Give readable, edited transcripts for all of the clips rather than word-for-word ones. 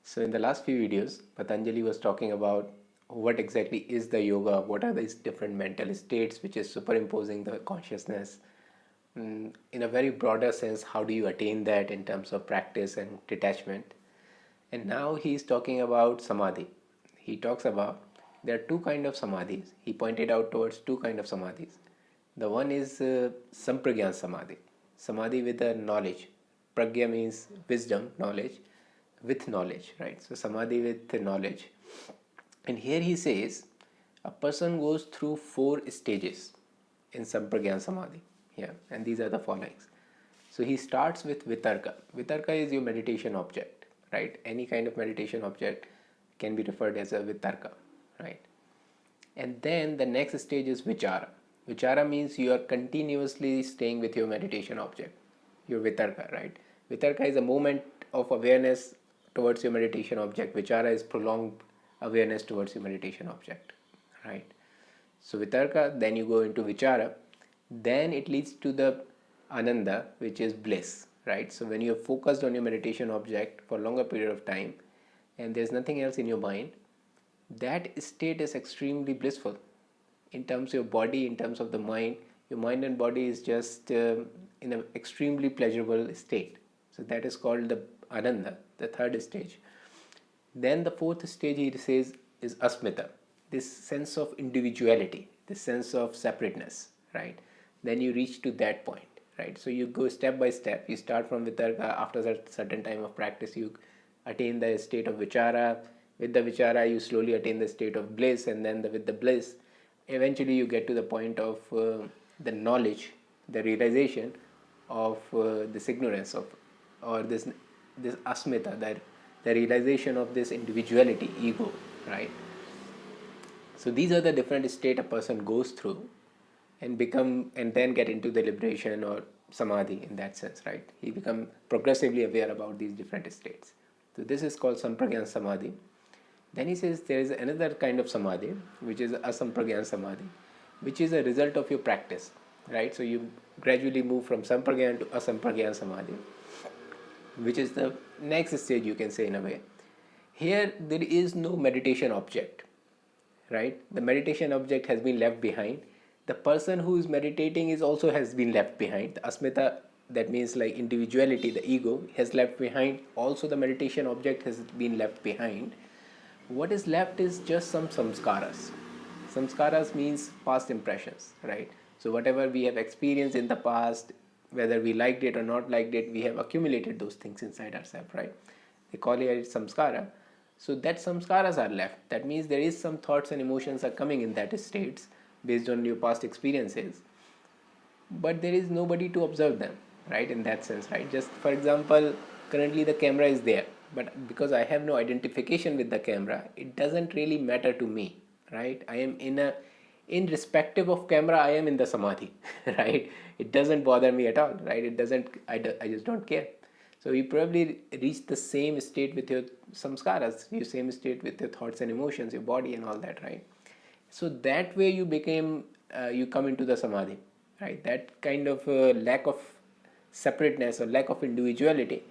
So in the last few videos, Patanjali was talking about what exactly is the yoga, what are these different mental states which is superimposing the consciousness. In a very broader sense, how do you attain that in terms of practice and detachment? And now he is talking about samadhi. He talks about there are two kind of samadhis. He pointed out towards two kind of samadhis. The one is sampragyan samadhi, samadhi with the knowledge. Pragya means wisdom, knowledge, with knowledge, right? So samadhi with the knowledge. And here he says a person goes through four stages in sampragyan samadhi. Yeah, and these are the followings. So he starts with vitarka. Vitarka is your meditation object, right? Any kind of meditation object can be referred as a vitarka, right? And then the next stage is vichara. Vichara means you are continuously staying with your meditation object, your vitarka, right? Vitarka is a moment of awareness towards your meditation object. Vichara is prolonged awareness towards your meditation object, right? So vitarka, then you go into vichara, then it leads to the ananda, which is bliss, right? So when you're focused on your meditation object for a longer period of time and there's nothing else in your mind, that state is extremely blissful in terms of your body, in terms of the mind. Your mind and body is just in an extremely pleasurable state. So that is called the ananda, the third stage. Then the fourth stage he says is asmita, this sense of individuality, this sense of separateness, right? Then you reach to that point, right? So you go step by step. You start from vitarka. After a certain time of practice, you attain the state of vichara. With the vichara, you slowly attain the state of bliss, and then with the bliss, eventually you get to the point of the knowledge, the realization of this ignorance of, or this asmita, that the realization of this individuality, ego, right? So these are the different state a person goes through and become, and then get into the liberation or samadhi in that sense, right? He become progressively aware about these different states. So this is called sampragyan samadhi. Then he says there is another kind of samadhi, which is asampragyan samadhi, which is a result of your practice, right? So you gradually move from sampragyan to asampragyan samadhi, which is the next stage, you can say, in a way. Here there is no meditation object, right? The meditation object has been left behind. The person who is meditating is also has been left behind. The asmita, that means like individuality, the ego, has left behind. Also the meditation object has been left behind. What is left is just some samskaras. Samskaras means past impressions, right? So whatever we have experienced in the past, whether we liked it or not liked it, we have accumulated those things inside ourselves, right? They call it samskara. So that samskaras are left. That means there is some thoughts and emotions are coming in that states based on your past experiences, but there is nobody to observe them, right? In that sense, right? Just for example, currently the camera is there, but because I have no identification with the camera, it doesn't really matter to me, right? I am in respective of camera, I am in the samadhi, right? It doesn't bother me at all, right? It doesn't, I just don't care. So you probably reach the same state with your samskaras, your same state with your thoughts and emotions, your body and all that, right? So that way you come into the samadhi, right? That kind of lack of separateness or lack of individuality,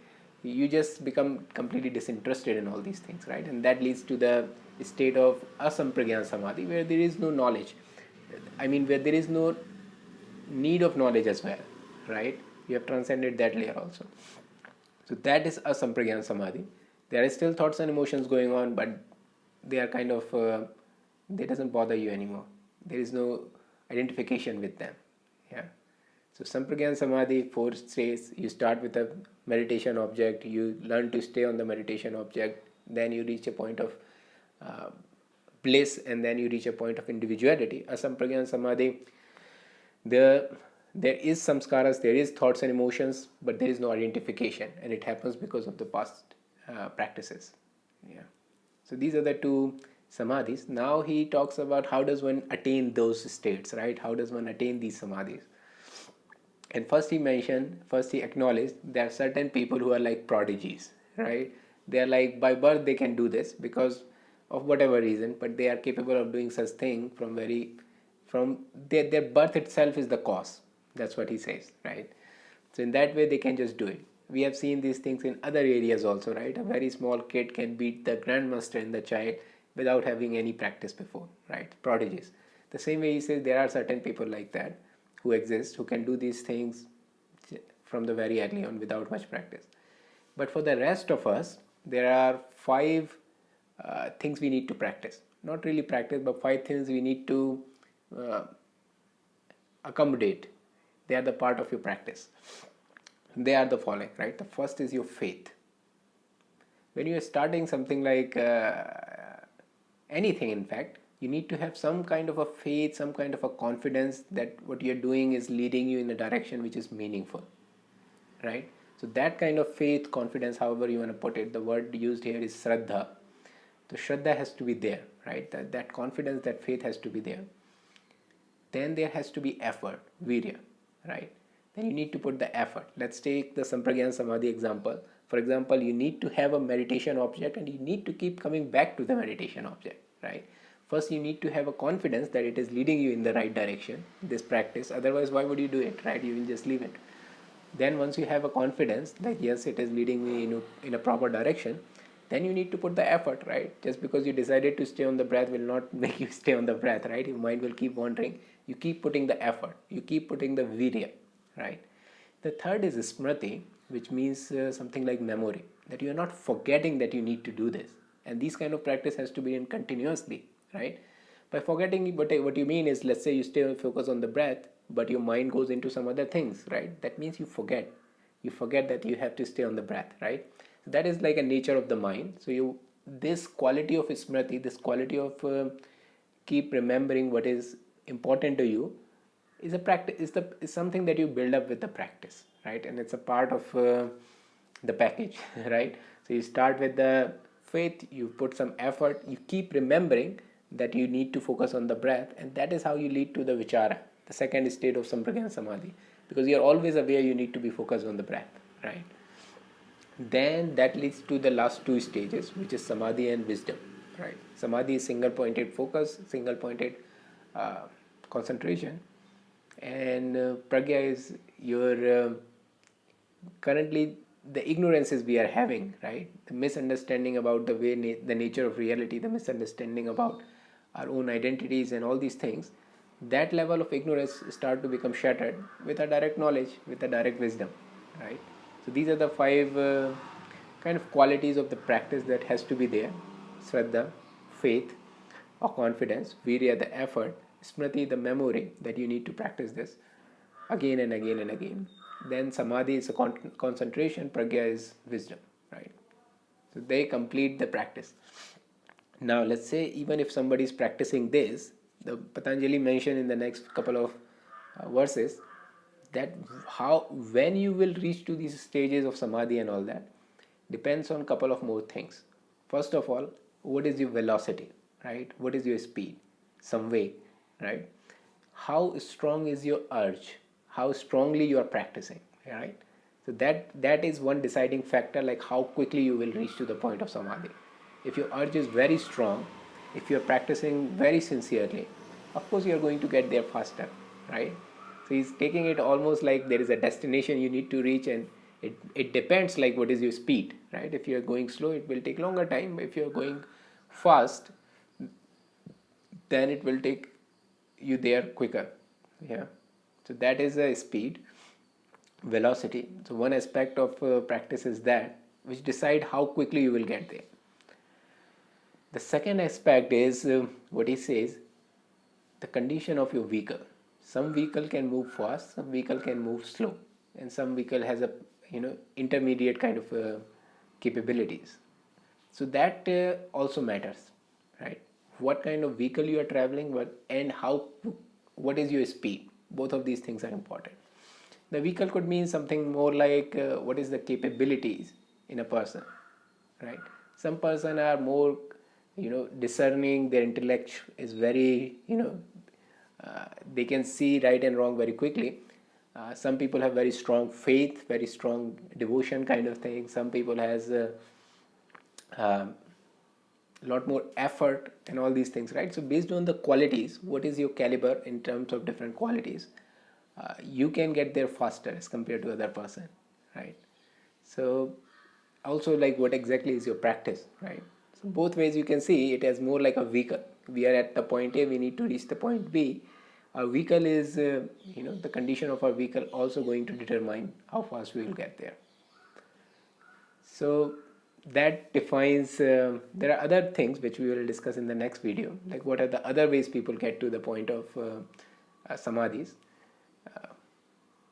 you just become completely disinterested in all these things, right? And that leads to the state of asampragyan samadhi, where there is no knowledge. I mean, where there is no need of knowledge as well, right? You have transcended that layer also. So that is asampragyan samadhi. There are still thoughts and emotions going on, but they are kind of they doesn't bother you anymore. There is no identification with them. Yeah. So sampragyan samadhi, four stages. You start with a meditation object. You learn to stay on the meditation object. Then you reach a point of bliss, and then you reach a point of individuality. Asampragyan samadhi, there is samskaras, there is thoughts and emotions, but there is no identification, and it happens because of the past practices. Yeah. So these are the two samadhis. Now he talks about how does one attain those states, right? How does one attain these samadhis? And first he acknowledged there are certain people who are like prodigies, right? They are like by birth they can do this because of whatever reason, but they are capable of doing such thing from their birth itself is the cause. That's what he says, right? So in that way they can just do it. we have seen these things in other areas also, right? A very small kid can beat the grandmaster in the child without having any practice before, right? Prodigies. The same way he says there are certain people like that who exist, who can do these things from the very early on without much practice. But for the rest of us, there are five things we need to practice. Not really practice, but five things we need to uh, accommodate. They are the part of your practice. They are the following, right? The first is your faith. When you are starting something like anything, in fact, you need to have some kind of a faith, some kind of a confidence that what you're doing is leading you in a direction which is meaningful, right? So that kind of faith, confidence, however you want to put it, the word used here is shraddha. The shraddha has to be there, right? That confidence, that faith has to be there. Then there has to be effort, virya, right? Then you need to put the effort. Let's take the Sampragyan Samadhi example. For example, you need to have a meditation object and you need to keep coming back to the meditation object, right? First, you need to have a confidence that it is leading you in the right direction, this practice. Otherwise, why would you do it, right? You will just leave it. Then once you have a confidence that yes, it is leading me in a proper direction, then you need to put the effort, right? Just because you decided to stay on the breath will not make you stay on the breath, right? Your mind will keep wandering. You keep putting the effort. You keep putting the virya, right? The third is smriti, which means something like memory, that you are not forgetting that you need to do this. And this kind of practice has to be in continuously, right? By forgetting, what you mean is, let's say you stay focus on the breath, but your mind goes into some other things, right? That means you forget. You forget that you have to stay on the breath, right? So that is like a nature of the mind. So this quality of smriti, this quality of keep remembering what is important to you, is a practice. Is something that you build up with the practice, right? And it's a part of the package, right? So you start with the faith, you put some effort, you keep remembering that you need to focus on the breath, and that is how you lead to the vichara, the second state of Sampragyan Samadhi, because you are always aware you need to be focused on the breath, right? Then that leads to the last two stages, which is Samadhi and wisdom, right? Samadhi is single pointed focus, single pointed concentration, and pragya is your currently the ignorances we are having, right? The misunderstanding about the way the nature of reality, the misunderstanding about our own identities and all these things, that level of ignorance start to become shattered with a direct knowledge, with a direct wisdom, right? So these are the five kind of qualities of the practice that has to be there: shraddha, faith or confidence; virya, the effort; smriti, the memory that you need to practice this again and again and again. Then samadhi is a concentration, pragya is wisdom, right? So they complete the practice. Now let's say even if somebody is practicing this, the Patanjali mentioned in the next couple of verses that how when you will reach to these stages of samadhi and all that depends on couple of more things. First of all, what is your velocity, right? What is your speed? Some way, right? How strong is your urge? How strongly you are practicing, right? So that is one deciding factor, like how quickly you will reach to the point of samadhi. If your urge is very strong, if you are practicing very sincerely, of course you are going to get there faster, right? So he's taking it almost like there is a destination you need to reach, and it depends like what is your speed, right? If you are going slow, it will take longer time. If you are going fast, then it will take you there quicker. Yeah. So that is a speed, velocity. So one aspect of practice is that which decide how quickly you will get there. The second aspect is what he says, the condition of your vehicle. Some vehicle can move fast, some vehicle can move slow, and some vehicle has a intermediate kind of capabilities. So that also matters, right? What kind of vehicle you are traveling, and what is your speed. Both of these things are important. The vehicle could mean something more like what is the capabilities in a person, right? Some person are more discerning, their intellect is very they can see right and wrong very quickly. Some people have very strong faith, very strong devotion kind of thing. Some people has a lot more effort and all these things, right? So based on the qualities, what is your caliber in terms of different qualities, you can get there faster as compared to other person, right? So also, like, what exactly is your practice, right? So both ways you can see it as more like a vehicle. We are at the point A, we need to reach the point B. Our vehicle is, the condition of our vehicle also going to determine how fast we will get there. So that defines, there are other things which we will discuss in the next video, like what are the other ways people get to the point of samadhis.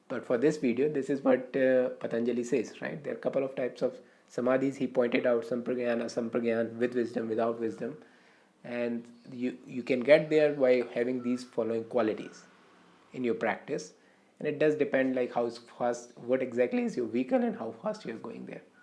But for this video, this is what Patanjali says, right? There are a couple of types of samadhis. He pointed out sampragyan, asampragyan, with wisdom, without wisdom. And you can get there by having these following qualities in your practice. And it does depend like how fast, what exactly is your vehicle and how fast you're going there.